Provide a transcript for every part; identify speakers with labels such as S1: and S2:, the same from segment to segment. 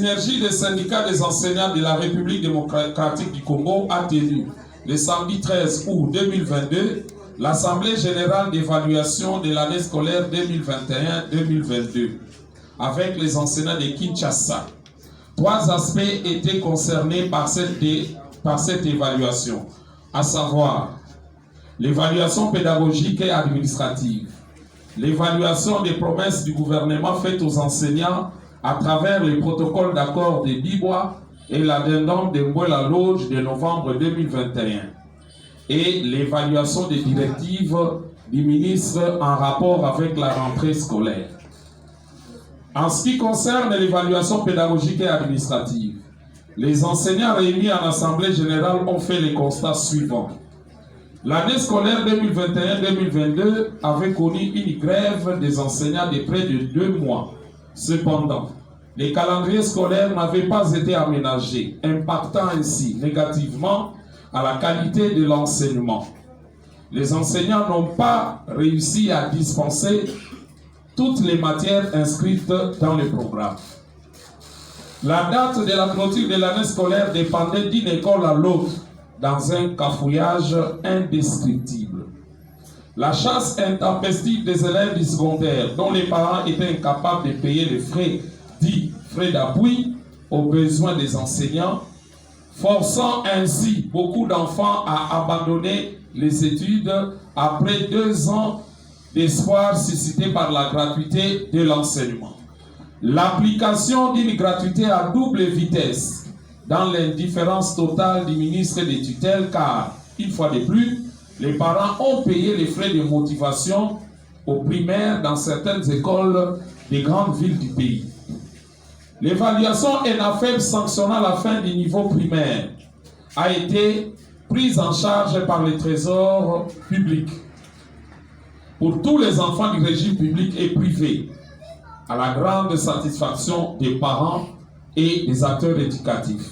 S1: synergie des syndicats des enseignants de la République démocratique du Congo a tenu le samedi 13 août 2022 l'Assemblée générale d'évaluation de l'année scolaire 2021-2022 avec les enseignants de Kinshasa. 3 aspects étaient concernés par cette évaluation, à savoir l'évaluation pédagogique et administrative, l'évaluation des promesses du gouvernement faites aux enseignants à travers les protocoles d'accord de Bibois et l'addendum de Mbouela Lodge de novembre 2021 et l'évaluation des directives du ministre en rapport avec la rentrée scolaire. En ce qui concerne l'évaluation pédagogique et administrative, les enseignants réunis en Assemblée générale ont fait les constats suivants. L'année scolaire 2021-2022 avait connu une grève des enseignants de près de 2 mois. Cependant, les calendriers scolaires n'avaient pas été aménagés, impactant ainsi négativement à la qualité de l'enseignement. Les enseignants n'ont pas réussi à dispenser toutes les matières inscrites dans le programme. La date de la clôture de l'année scolaire dépendait d'une école à l'autre, dans un cafouillage indescriptible. La chasse intempestive des élèves du secondaire, dont les parents étaient incapables de payer les frais, dits frais d'appui, aux besoins des enseignants, forçant ainsi beaucoup d'enfants à abandonner les études après 2 ans d'espoir suscité par la gratuité de l'enseignement. L'application d'une gratuité à double vitesse dans l'indifférence totale du ministre des tutelles, car, une fois de plus, les parents ont payé les frais de motivation aux primaires dans certaines écoles des grandes villes du pays. L'évaluation ENAFEB sanctionnant la fin du niveau primaire a été prise en charge par le Trésor public pour tous les enfants du régime public et privé, à la grande satisfaction des parents et des acteurs éducatifs.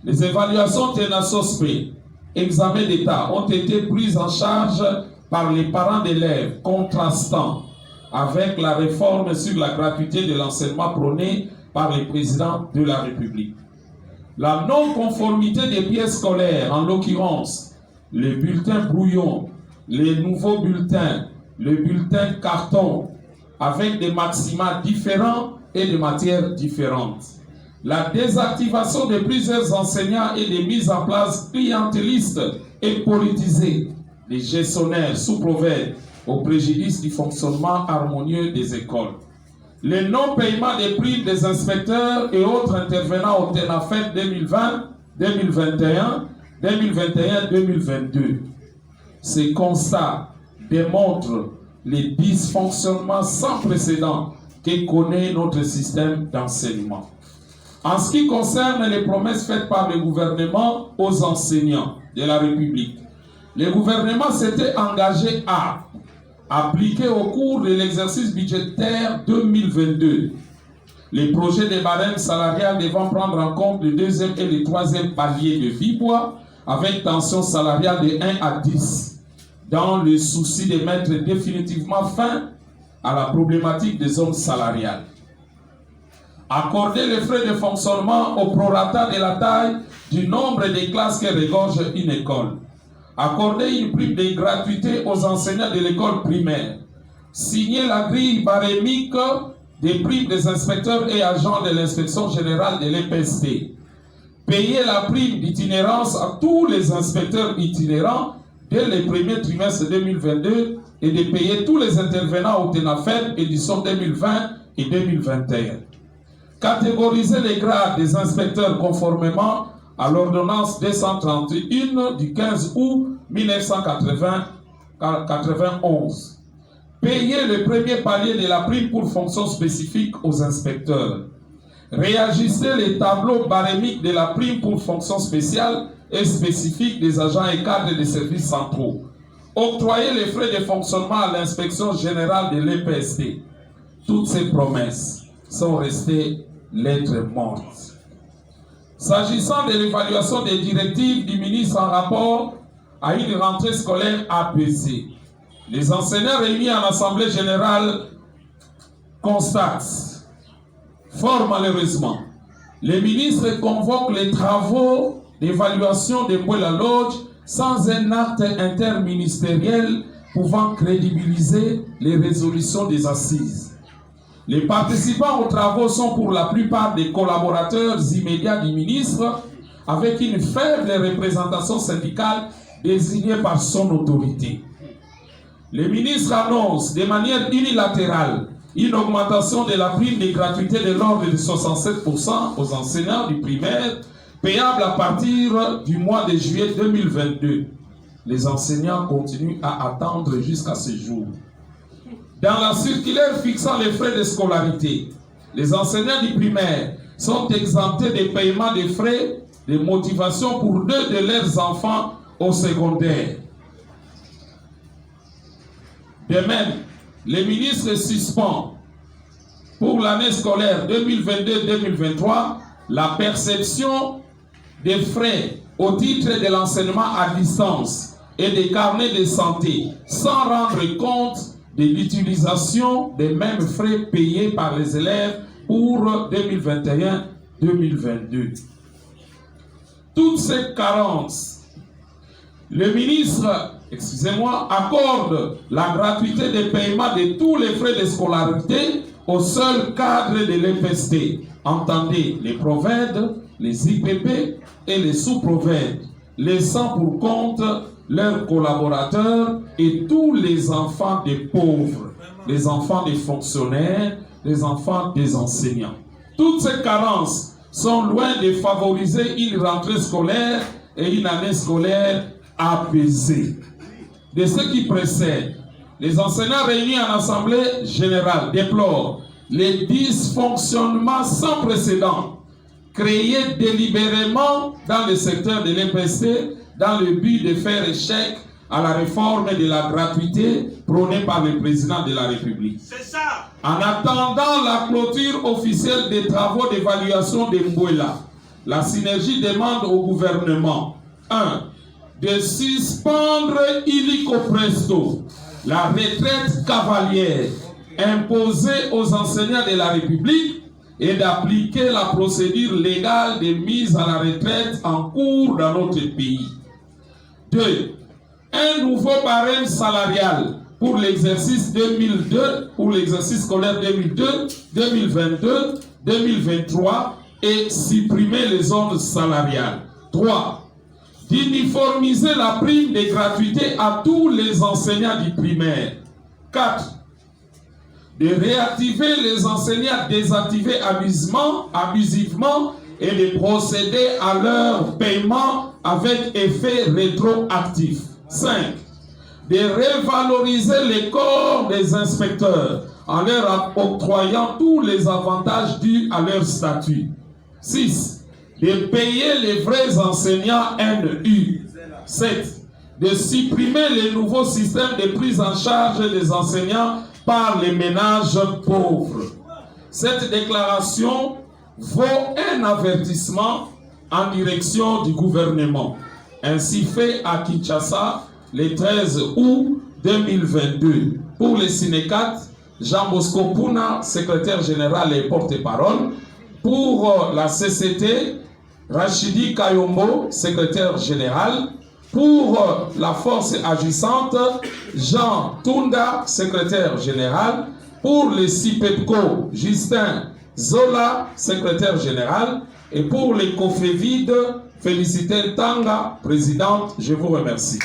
S1: Les évaluations TENASOSPE, examens d'État, ont été prises en charge par les parents d'élèves, contrastant avec la réforme sur la gratuité de l'enseignement prônée par le président de la République. La non-conformité des pièces scolaires, en l'occurrence les bulletins brouillons, les nouveaux bulletins, le bulletin carton, avec des maxima différents et des matières différentes. La désactivation de plusieurs enseignants et des mises en place clientélistes et politisées des gestionnaires sous proverbe au préjudice du fonctionnement harmonieux des écoles. Le non-paiement des primes des inspecteurs et autres intervenants au TENAFEB 2020, 2021, 2021-2022. Ces constats démontrent les dysfonctionnements sans précédent que connaît notre système d'enseignement. En ce qui concerne les promesses faites par le gouvernement aux enseignants de la République, le gouvernement s'était engagé à appliquer au cours de l'exercice budgétaire 2022 les projets de barème salarial devant prendre en compte le 2e et le 3e palier de Bibois avec tension salariale de 1 à 10 dans le souci de mettre définitivement fin à la problématique des zones salariales. Accorder les frais de fonctionnement au prorata de la taille du nombre de classes que regorge une école. Accorder une prime de gratuité aux enseignants de l'école primaire. Signer la grille barémique des primes des inspecteurs et agents de l'inspection générale de l'EPST. Payer la prime d'itinérance à tous les inspecteurs itinérants dès le premier trimestre 2022 et de payer tous les intervenants au TENAFEB édition 2020 et 2021. Catégoriser les grades des inspecteurs conformément à l'ordonnance 231 du 15 août 1991. Payer le premier palier de la prime pour fonction spécifique aux inspecteurs. Réajuster les tableaux barémiques de la prime pour fonction spéciale et spécifique des agents et cadres des services centraux. Octroyer les frais de fonctionnement à l'inspection générale de l'EPST. Toutes ces promesses sont restées lettres mortes. S'agissant de l'évaluation des directives du ministre en rapport à une rentrée scolaire apaisée, les enseignants réunis en Assemblée générale constatent, fort malheureusement, Le ministre convoque les travaux d'évaluation de Mbouela Lodge sans un acte interministériel pouvant crédibiliser les résolutions des assises. Les participants aux travaux sont pour la plupart des collaborateurs immédiats du ministre avec une faible représentation syndicale désignée par son autorité. Le ministre annonce de manière unilatérale une augmentation de la prime de gratuité de l'ordre de 67% aux enseignants du primaire, payable à partir du mois de juillet 2022. Les enseignants continuent à attendre jusqu'à ce jour. Dans la circulaire fixant les frais de scolarité, les enseignants du primaire sont exemptés des paiements des frais de motivation pour 2 de leurs enfants au secondaire. De même, le ministre suspend pour l'année scolaire 2022-2023 la perception des frais au titre de l'enseignement à distance et des carnets de santé sans rendre compte de l'utilisation des mêmes frais payés par les élèves pour 2021-2022. Toutes ces carences, le ministre, accorde la gratuité des paiements de tous les frais de scolarité au seul cadre de l'EPST. Entendez les provèdes, les IPP et les sous-provèdes, laissant pour compte leurs collaborateurs et tous les enfants des pauvres, les enfants des fonctionnaires, les enfants des enseignants. Toutes ces carences sont loin de favoriser une rentrée scolaire et une année scolaire apaisée. De ce qui précède, les enseignants réunis en assemblée générale déplorent les dysfonctionnements sans précédent créés délibérément dans le secteur de l'EPST dans le but de faire échec à la réforme de la gratuité prônée par le président de la République. C'est ça. En attendant la clôture officielle des travaux d'évaluation de Mbouela, la synergie demande au gouvernement 1. De suspendre illico presto la retraite cavalière imposée aux enseignants de la République et d'appliquer la procédure légale de mise à la retraite en cours dans notre pays. 2. Un nouveau barème salarial pour l'exercice 2002, pour l'exercice scolaire 2002, 2022, 2023 et supprimer les zones salariales. 3. D'uniformiser la prime de gratuité à tous les enseignants du primaire. 4. De réactiver les enseignants désactivés abusivement et de procéder à leur paiement avec effet rétroactif. 5. De revaloriser les corps des inspecteurs en leur octroyant tous les avantages dus à leur statut. 6. De payer les vrais enseignants NU. 7. De supprimer les nouveaux systèmes de prise en charge des enseignants par les ménages pauvres. Cette déclaration vaut un avertissement en direction du gouvernement. Ainsi fait à Kinshasa le 13 août 2022. Pour les Sénécat, Jean Bosco Pouna, secrétaire général et porte-parole. Pour la CCT, Rachidi Kayombo, secrétaire général. Pour la force agissante, Jean Tunda, secrétaire général. Pour les CIPEPCO, Justin Zola, secrétaire général. Et pour les COFEVID, Félicité Tanga, présidente. Je vous remercie.